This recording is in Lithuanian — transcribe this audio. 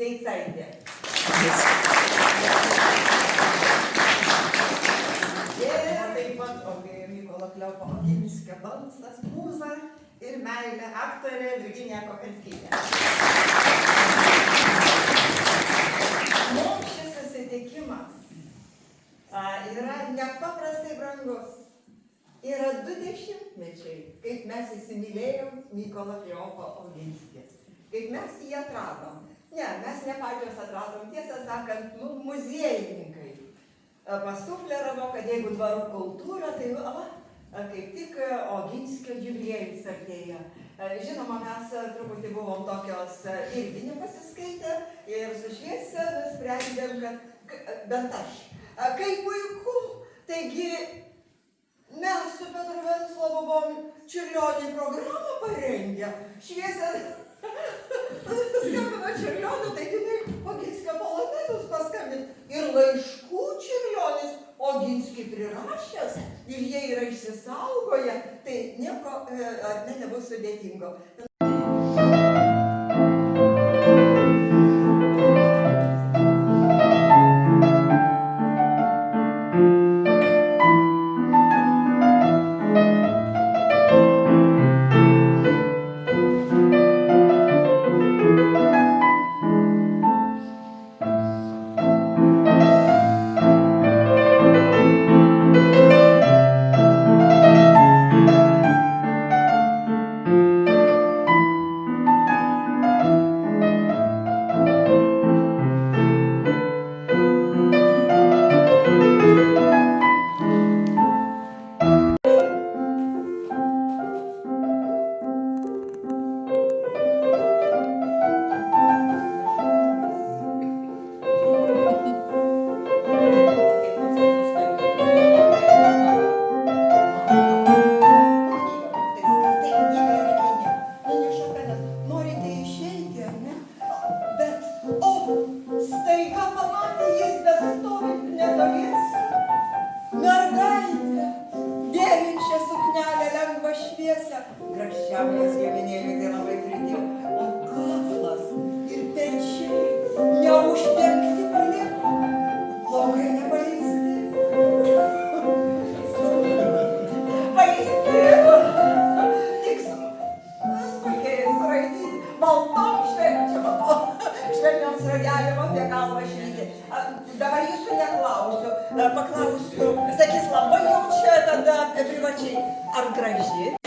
Zeicaitė. Ir taip pat Mykolo Kleopo Oginskio balsas, mūza ir meilė aktorė Virginija Kochanskytė. Mums šis susitikimas yra nepaprastai brangus. Yra 20 mečiai, kaip mes įsimylėjom Mykolą Kleopą Oginskį, kaip mes jį atradom. Ne, mes ne pačios atradom, tiesą sakant, muziejininkai. Pasufleravo, kad jeigu dvarų kultūra, tai kaip tik Oginskio jubiliejus artėja. Žinoma, mes truputį buvom tokios irgi nepasiskaitę ir su Šviesa nusprendėm, kad bent aš. Kaip puiku, taigi mes su Petru Venclovu buvom Čiurlionį programą parengę. Šviesa skambino Čiurlionį, taigi Oginskio polonezus paskambint. Ir laiškų Čiurlionis Oginskį prirašęs ir jie yra išsisaugoję, tai nieko nebus sudėtingo. Gražiausias liemenėlė, tai labai pridėjo, o kaklas ir pečiai neuždengti palieko, plaukai nepaliesti. Paleisti, tik smulkiai suraityti, baltom švelniom sragelėm apie galvą šilti. Dabar jūsų neklausiu, paklausiu, sakys labai jau čia tada privačiai, ar graži?